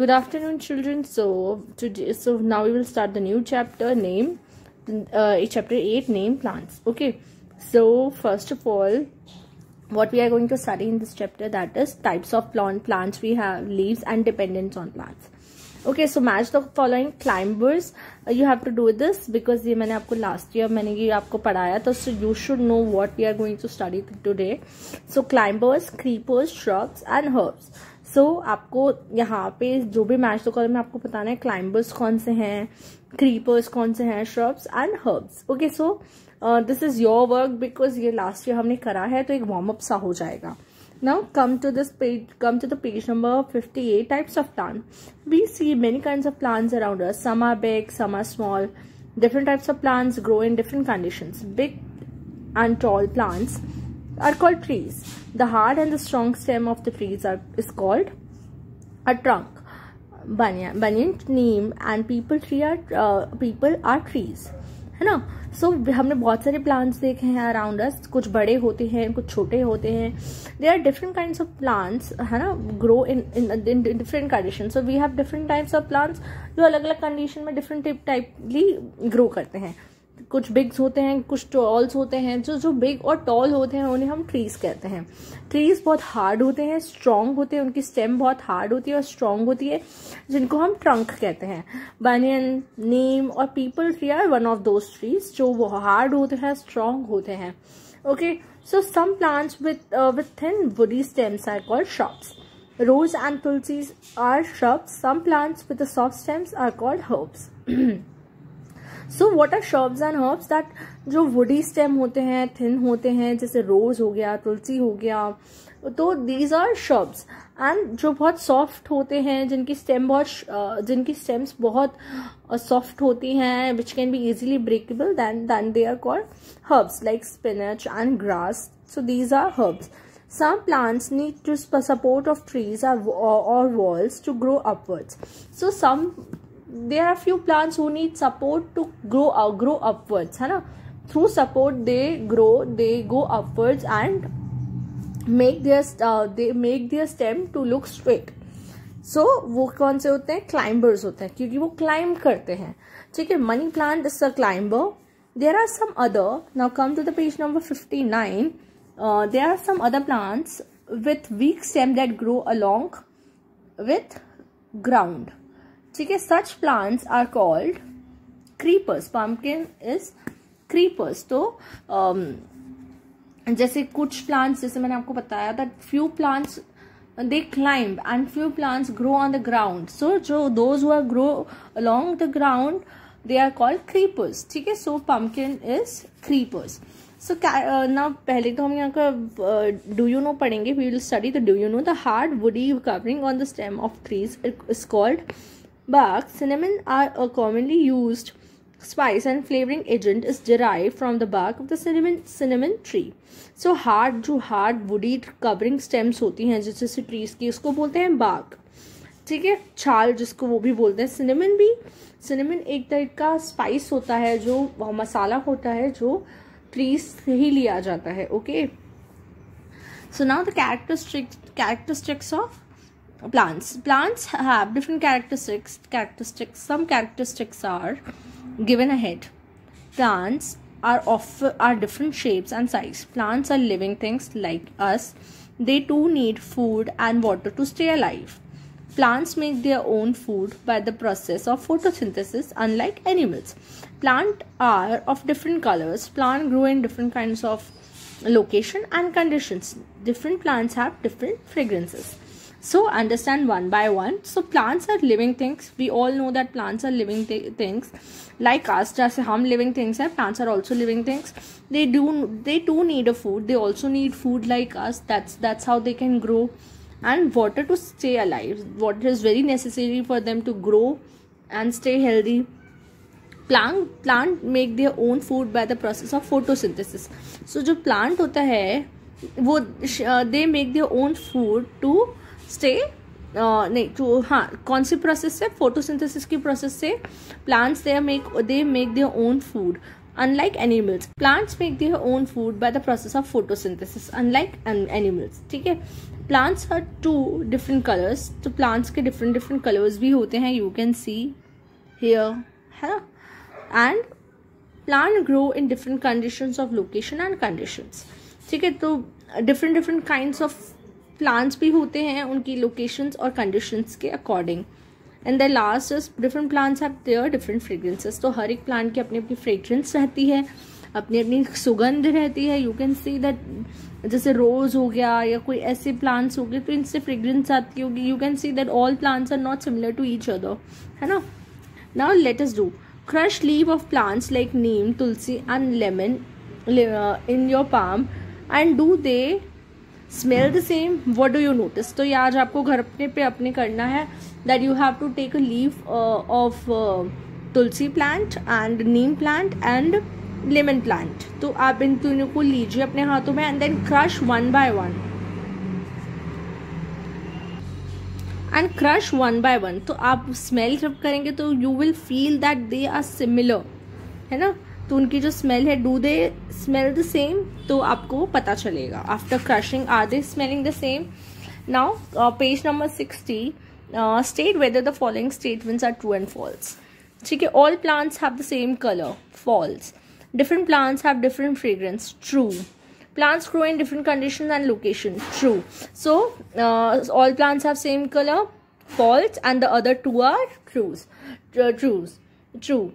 Good afternoon, children. So now we will start the new chapter named chapter 8 named plants. Okay. So first of all, what we are going to study in this chapter, that is types of plants we have, leaves and dependence on plants. Okay, so match the following. Climbers, you have to do this because ये मैंने आपको last year मैंने ये आपको पढ़ाया था, so you should know what we are going to study today. So climbers, creepers, shrubs and herbs. So आपको यहाँ पे जो भी मैच द कॉलम में आपको बताना है, क्लाइंबर्स कौन से हैं, क्रीपर्स कौन से हैं, shrubs and herbs. Okay, so this is your work because ये लास्ट ईयर हमने करा है, तो एक वार्म अप सा हो जाएगा. Now come to the page number 58. Types of plant. We see many kinds of plants around us. Some are big, some are small. Different types of plants grow in different conditions. Big and tall plants are called trees. The hard and the strong stem of the trees is called a trunk. Banyan, neem and people are trees. है ना. सो हमने बहुत सारे plants देखे हैं around us. कुछ बड़े होते हैं, कुछ छोटे होते हैं. They are different kinds of plants, है ना, grow in different condition. So we have different types of plants जो अलग अलग कंडीशन में डिफरेंट टाइपली ग्रो करते हैं. कुछ बिग्स होते हैं, कुछ टॉल्स होते हैं. जो बिग और टॉल होते हैं उन्हें हम ट्रीज कहते हैं. ट्रीज बहुत हार्ड होते हैं, स्ट्रॉन्ग होते हैं, उनकी स्टेम बहुत हार्ड होती है और स्ट्रॉन्ग होती है, जिनको हम ट्रंक कहते हैं. बनियन, नीम और peepal tree are one of those trees जो वो हार्ड होते हैं, स्ट्रॉन्ग होते हैं. Okay, so some plants with thin woody stems are called shrubs. Rose and tulsi are shrubs. Some plants with the soft stems are called herbs. So what are shrubs and herbs? That जो woody stem होते हैं, thin होते हैं, जैसे रोज हो गया, तुलसी हो गया, तो these are shrubs. and जो बहुत soft होते हैं, जिनकी stems बहुत soft होती हैं, which can be easily breakable, then they are called herbs, like spinach and grass. So these are herbs. Some plants need to support of trees or walls to grow upwards. So there are few plants who need support to grow upwards, है ना. Through support they go upwards and make their stem to look straight. So वो कौन से होते हैं? Climbers होते हैं, क्योंकि वो climb करते हैं. ठीक है. Money plant is a climber. There are some other. Now come to the page number 59. There are some other plants with weak stem that grow along with ground. ठीक है. Such plants are called creepers. Pumpkin is creepers. तो जैसे कुछ plants, जैसे मैंने आपको बताया that few plants they climb and few plants grow on the ground. So those who grow along the ground, they are called creepers. ठीक है. So pumpkin is creepers. So now पहले तो हम यहाँ का do you know पढ़ेंगे. We will study the do you know. The hard woody covering on the stem of trees is called bark. Cinnamon are a commonly used spice and flavoring agent is derived from the bark of the cinnamon tree. So जो hard woody covering stems होती हैं जैसे trees की, उसको बोलते हैं bark. ठीक है. छाल जिसको वो भी बोलते हैं. cinnamon एक टाइप का स्पाइस होता है, जो मसाला होता है जो ट्रीज से ही लिया जाता है. Okay. So now the characteristics of plants. Plants have different characteristics. Some characteristics are given ahead. Plants are different shapes and size. Plants are living things like us. They too need food and water to stay alive. Plants make their own food by the process of photosynthesis, unlike animals. Plants are of different colors. Plants grow in different kinds of location and conditions. Different plants have different fragrances. So understand one by one. So plants are living things. We all know that plants are living things like us. जैसे हम living things हैं, plants are also living things. They too need a food. They also need food like us. That's how they can grow. And water to stay alive. Water is very necessary for them to grow and stay healthy. Plant make their own food by the process of photosynthesis. So जो plant होता है वो they make their own food to stay कौन सी process से? Photosynthesis की process से plants they make their own food Unlike animals, plants make their own food by the process of photosynthesis. Unlike animals, ठीक है. Plants are two different colors. तो plants के different colors भी होते हैं. You can see here, है ना. And plant grow in different conditions of location and conditions. ठीक है. तो different kinds of plants भी होते हैं उनकी locations और conditions के according. And the last is different plants have their different fragrances. तो हर एक प्लांट की अपनी अपनी फ्रेग्रेंस रहती है, अपनी अपनी सुगंध रहती है. यू कैन सी दैट जैसे रोज हो गया या कोई ऐसे प्लांट्स हो गए तो इनसे फ्रेग्रेंस आती होगी. You can see that all plants are not similar to each other, है ना. Now let us do crush leave of plants like neem, tulsi and lemon in your palm and do they smell the same. What do you notice. तो ये आज आपको घर पे अपने करना है. That you have to take a leaf of tulsi plant and neem plant and lemon plant. तो आप इन तीनों को लीजिए अपने हाथों में and then crush one by one. And crush one by one. तो आप smell जब करेंगे तो you will feel that they are similar, है ना. तो उनकी जो smell है, do they smell the same? तो आपको पता चलेगा. After crushing, are they smelling the same? Now page number 60. State whether the following statements are true and false. ठीक है. All plants have the same color. False. Different plants have different fragrance. True. Plants grow in different conditions and location. True. So all plants have same color. False. And the other two are trues. True.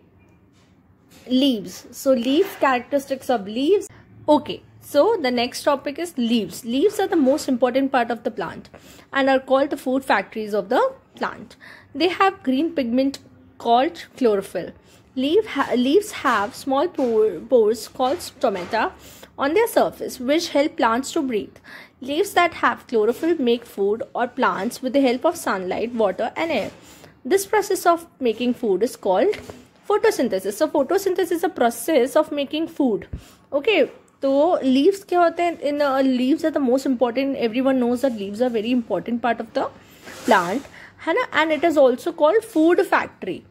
Leaves. So leaf characteristics of leaves. Okay. So the next topic is leaves. Leaves are the most important part of the plant and are called the food factories of the plant. They have green pigment called chlorophyll. Leaves have small pores called stomata on their surface which help plants to breathe. Leaves that have chlorophyll make food or plants with the help of sunlight, water and air. This process of making food is called photosynthesis. So photosynthesis is a process of making food. Okay. तो leaves क्या होते हैं. इन leaves are the most important. Everyone knows that leaves are very important part of the plant, है ना. And it is also called food factory.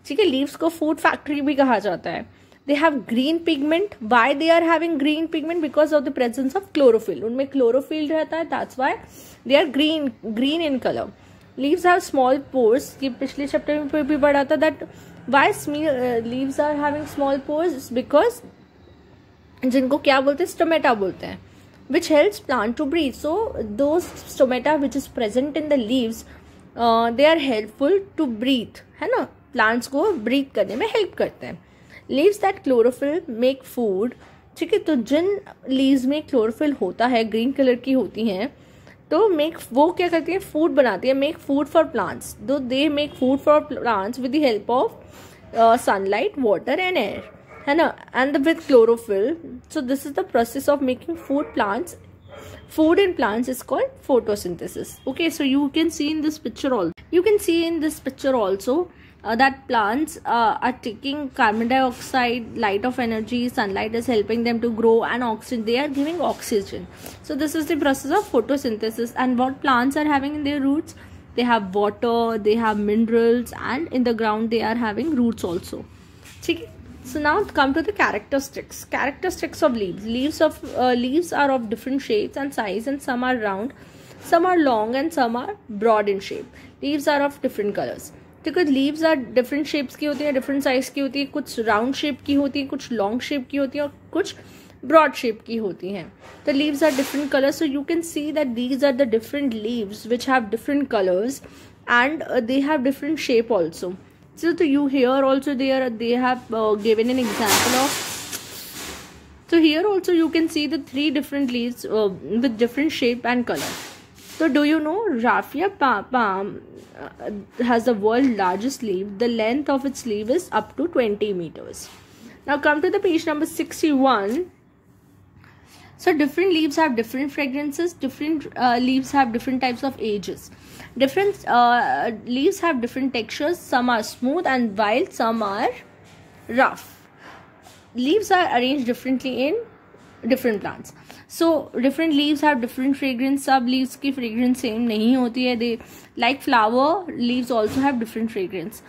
ठीक है. Leaves को फूड फैक्ट्री भी कहा जाता है. They have green pigment. Why they are having green pigment? Because of the presence of chlorophyll. उनमें क्लोरोफिल रहता है, that's why they are green in colour. Leaves have small pores. ये पिछले चैप्टर में भी पढ़ा था that why leaves are having small pores, because जिनको क्या बोलते हैं, स्टोमेटा बोलते हैं, which helps plant to breathe. So those stomata which is present in the leaves, they are helpful to breathe, है ना. प्लांट्स को ब्रीथ करने में हेल्प करते हैं. Leaves that chlorophyll make food. ठीक है. तो जिन लीव्स में क्लोरोफिल होता है, ग्रीन कलर की होती हैं, तो वो क्या करती है, फूड बनाती है. Make food for plants. Though they make food for plants with the help of sunlight, water and air, है ना. And with chlorophyll. So this is the process of making food in plants is called photosynthesis. Okay, so you can see in this picture also that plants are taking carbon dioxide, light of energy, sunlight is helping them to grow, and oxygen, they are giving oxygen. So this is the process of photosynthesis. And what plants are having in their roots? They have water, they have minerals, and in the ground they are having roots also. Okay. So now come to the characteristics of leaves. Leaves are of different shapes and size, and some are round, some are long, and some are broad in shape. Leaves are of different colors. because leaves are different shapes की होती है, different size की होती है, कुछ round shape की होती है, कुछ long shape की होती है और कुछ broad shape की होती हैं. The leaves are different colors, so you can see that these are the different leaves which have different colors and they have different shape also. So you here also they have given an example of. So here also you can see the 3 different leaves with different shape and color. So do you know raffia palm has the world's largest leaf. The length of its leaf is up to 20 meters. Now come to the page number 61. So different leaves have different fragrances. Different leaves have different types of ages. Different leaves have different textures. Some are smooth and while some are rough. Leaves are arranged differently in different plants. So different leaves have different fragrance. Some leaves की fragrance same नहीं होती है. They like flower leaves also have different fragrance.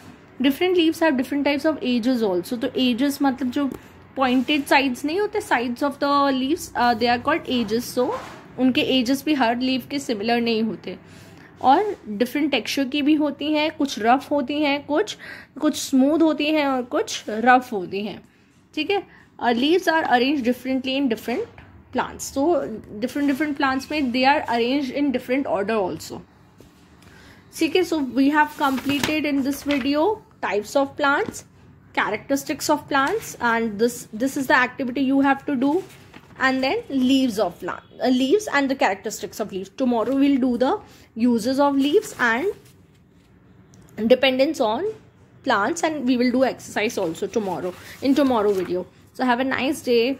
Different leaves have different types of ages also. तो ages मतलब जो pointed sides नहीं होते, sides of the leaves, they are called edges. So उनके एजेस भी हर लीव के सिमिलर नहीं होते और डिफरेंट टेक्सचर की भी होती हैं. कुछ रफ होती हैं, कुछ स्मूथ होती हैं और कुछ रफ होती हैं. ठीक है. Leaves are arrange differently in different plants. So different plants में they are arranged in different order also. ठीक है. So we have completed in this video types of plants, characteristics of plants, and this is the activity you have to do, and then leaves of plant, leaves and the characteristics of leaves. Tomorrow we'll do the uses of leaves and dependence on plants, and we will do exercise also tomorrow in tomorrow video. So have a nice day.